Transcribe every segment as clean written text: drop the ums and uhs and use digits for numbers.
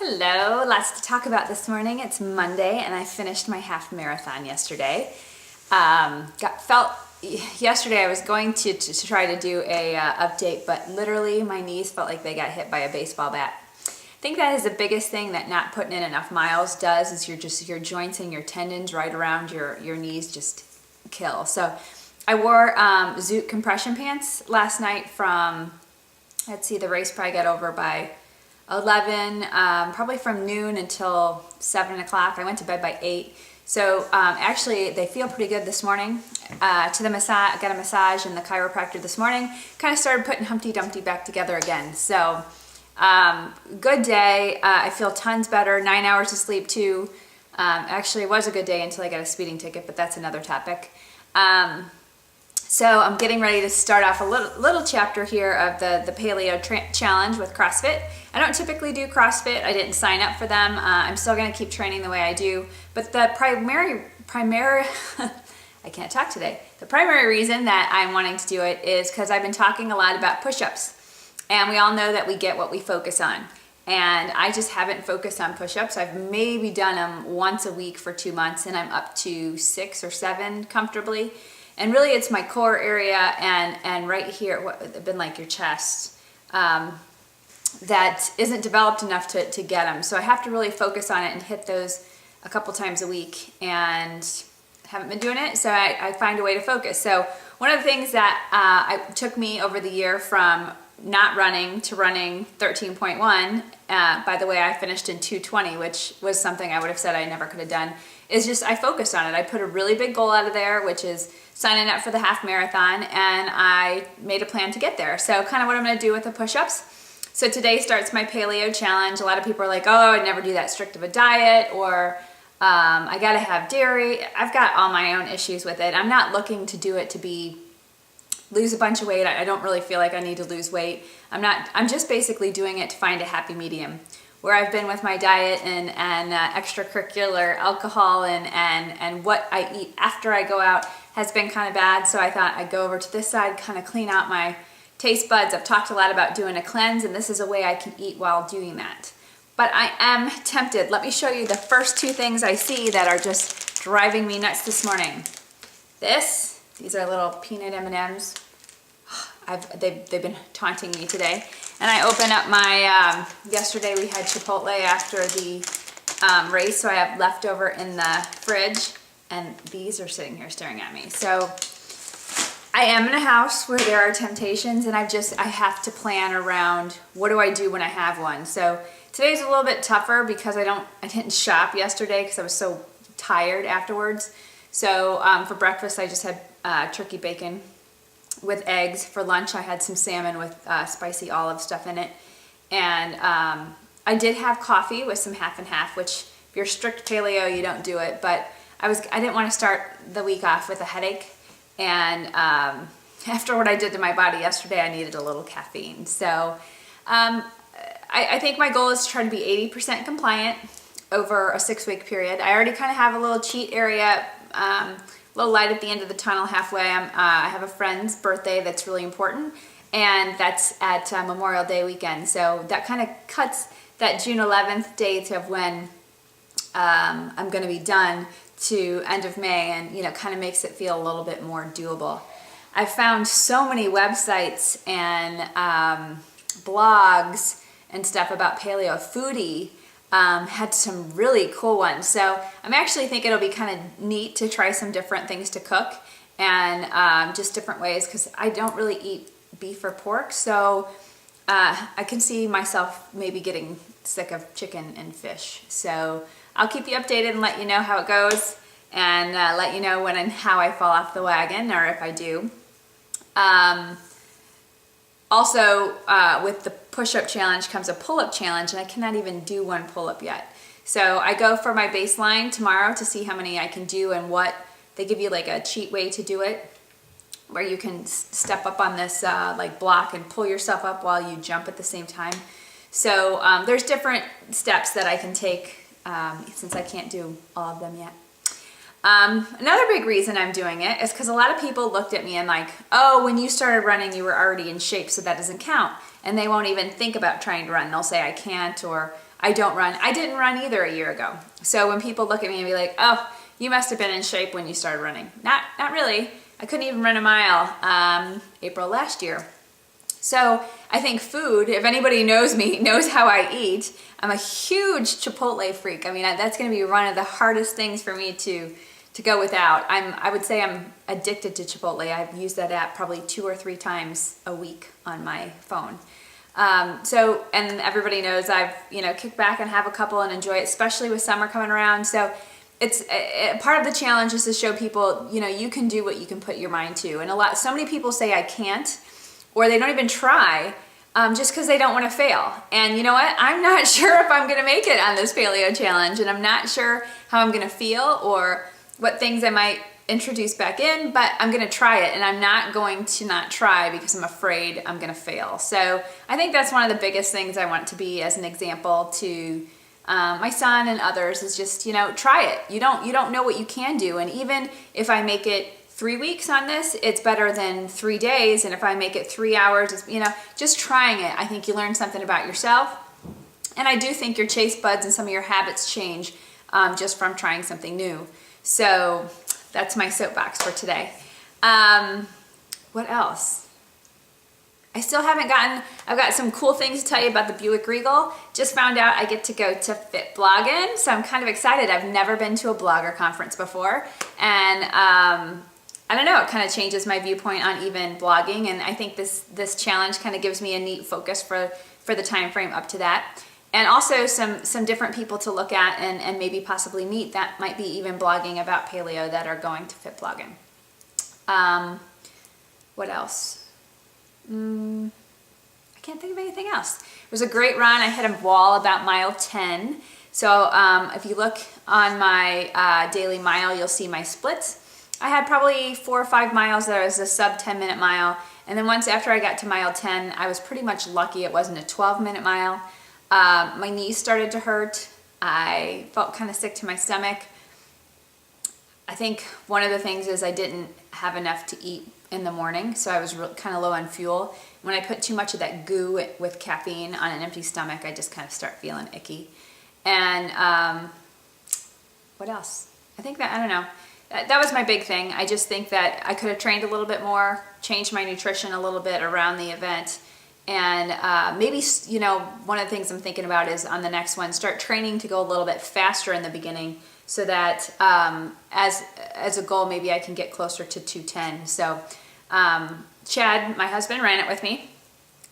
Hello, lots to talk about this morning. It's Monday and I finished my half marathon yesterday. Yesterday I was going to try to do a update, but literally my knees felt like they got hit by a baseball bat. I think that is the biggest thing that not putting in enough miles does, is your joints and your tendons right around your knees just kill. So I wore Zoot compression pants last night from, let's see, the race probably got over by 11, probably from noon until 7 o'clock. I went to bed by 8. So actually they feel pretty good this morning. To the massage, I got a massage and the chiropractor this morning. Kind of started putting Humpty Dumpty back together again. So good day. I feel tons better. 9 hours of sleep too. Actually it was a good day until I got a speeding ticket, but that's another topic. So I'm getting ready to start off a little chapter here of the Paleo challenge with CrossFit. I don't typically do CrossFit. I didn't sign up for them. I'm still going to keep training the way I do. But the primary I can't talk today. The primary reason that I'm wanting to do it is because I've been talking a lot about push-ups. And we all know that we get what we focus on. And I just haven't focused on push-ups. I've maybe done them once a week for 2 months, and I'm up to 6 or 7 comfortably. And really it's my core area and right here, what been like your chest, that isn't developed enough to get them. So I have to really focus on it and hit those a couple times a week, and haven't been doing it, so I find a way to focus. So one of the things that took me over the year from not running to running 13.1, by the way, I finished in 2:20, which was something I would have said I never could have done, is just I focused on it. I put a really big goal out of there, which is signing up for the half marathon, and I made a plan to get there. So kind of what I'm going to do with the push-ups. So today starts my paleo challenge. A lot of people are like, oh, I'd never do that strict of a diet, or I got to have dairy. I've got all my own issues with it. I'm not looking to do it to lose a bunch of weight. I don't really feel like I need to lose weight. I'm just basically doing it to find a happy medium. Where I've been with my diet and extracurricular alcohol and what I eat after I go out has been kind of bad. So I thought I'd go over to this side, kind of clean out my taste buds. I've talked a lot about doing a cleanse, and this is a way I can eat while doing that. But I am tempted. Let me show you the first 2 things I see that are just driving me nuts this morning. These are little peanut M&Ms. They've been taunting me today. And I open up my, yesterday we had Chipotle after the race, so I have leftover in the fridge, and these are sitting here staring at me. So I am in a house where there are temptations, and I have to plan around what do I do when I have one. So today's a little bit tougher because I didn't shop yesterday because I was so tired afterwards. So for breakfast I just had turkey bacon with eggs. For lunch I had some salmon with spicy olive stuff in it, and I did have coffee with some half and half, which if you're strict paleo you don't do it, but I didn't want to start the week off with a headache, and after what I did to my body yesterday I needed a little caffeine. So I think my goal is to try to be 80% compliant over a 6-week period. I already kind of have a little cheat area, little light at the end of the tunnel halfway. I have a friend's birthday that's really important, and that's at Memorial Day weekend. So that kind of cuts that June 11th date of when I'm going to be done to end of May, and kind of makes it feel a little bit more doable. I found so many websites and blogs and stuff about paleo. Foodie had some really cool ones. So I'm actually think it'll be kind of neat to try some different things to cook, and just different ways, because I don't really eat beef or pork. So I can see myself maybe getting sick of chicken and fish. So I'll keep you updated and let you know how it goes, and let you know when and how I fall off the wagon, or if I do. Also, with the push-up challenge comes a pull-up challenge, and I cannot even do one pull-up yet. So I go for my baseline tomorrow to see how many I can do, and what they give you like a cheat way to do it, where you can step up on this like block and pull yourself up while you jump at the same time. So there's different steps that I can take since I can't do all of them yet. Another big reason I'm doing it is because a lot of people looked at me and like, oh, when you started running, you were already in shape, so that doesn't count. And they won't even think about trying to run. They'll say, I can't, or I don't run. I didn't run either a year ago. So when people look at me and be like, oh, you must have been in shape when you started running. Not really. I couldn't even run a mile April last year. So I think food, if anybody knows me, knows how I eat. I'm a huge Chipotle freak. I mean, that's going to be one of the hardest things for me to go without. I would say I'm addicted to Chipotle. I've used that app probably 2 or 3 times a week on my phone. And everybody knows I've, kicked back and have a couple and enjoy it, especially with summer coming around. So it's part of the challenge is to show people, you can do what you can put your mind to. And so many people say I can't, or they don't even try, just because they don't want to fail. And you know what? I'm not sure if I'm going to make it on this paleo challenge, and I'm not sure how I'm going to feel or what things I might introduce back in, but I'm going to try it, and I'm not going to not try because I'm afraid I'm going to fail. So I think that's one of the biggest things I want to be as an example to my son and others is just, try it. You don't know what you can do. And even if I make it 3 weeks on this, it's better than 3 days. And if I make it 3 hours, it's, just trying it. I think you learn something about yourself. And I do think your taste buds and some of your habits change just from trying something new. So that's my soapbox for today. What else? I've got some cool things to tell you about the Buick Regal. Just found out I get to go to Fit Blogging, so I'm kind of excited. I've never been to a blogger conference before, and I don't know, it kind of changes my viewpoint on even blogging, and I think this challenge kind of gives me a neat focus for the time frame up to that. And also some different people to look at and maybe possibly meet that might be even blogging about paleo that are going to Fit Blogging. What else? I can't think of anything else. It was a great run. I hit a wall about mile 10. So if you look on my daily mile, you'll see my splits. I had probably 4 or 5 miles that was a sub 10-minute mile. And then once after I got to mile 10, I was pretty much lucky it wasn't a 12-minute mile. My knees started to hurt. I felt kind of sick to my stomach. I think one of the things is I didn't have enough to eat in the morning, so I was kind of low on fuel. When I put too much of that goo with caffeine on an empty stomach, I just kind of start feeling icky. And what else? I think that, I don't know. That was my big thing. I just think that I could have trained a little bit more, changed my nutrition a little bit around the event. And maybe, one of the things I'm thinking about is on the next one, start training to go a little bit faster in the beginning so that as a goal, maybe I can get closer to 2:10. So Chad, my husband, ran it with me,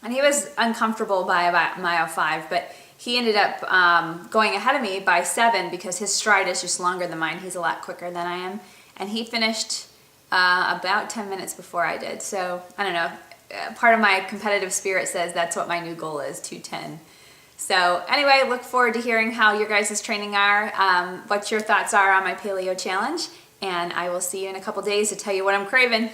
and he was uncomfortable by about mile 5, but he ended up going ahead of me by 7 because his stride is just longer than mine. He's a lot quicker than I am. And he finished about 10 minutes before I did. So, I don't know. Part of my competitive spirit says that's what my new goal is, 2:10. So anyway, look forward to hearing how your guys' training are, what your thoughts are on my paleo challenge, and I will see you in a couple days to tell you what I'm craving.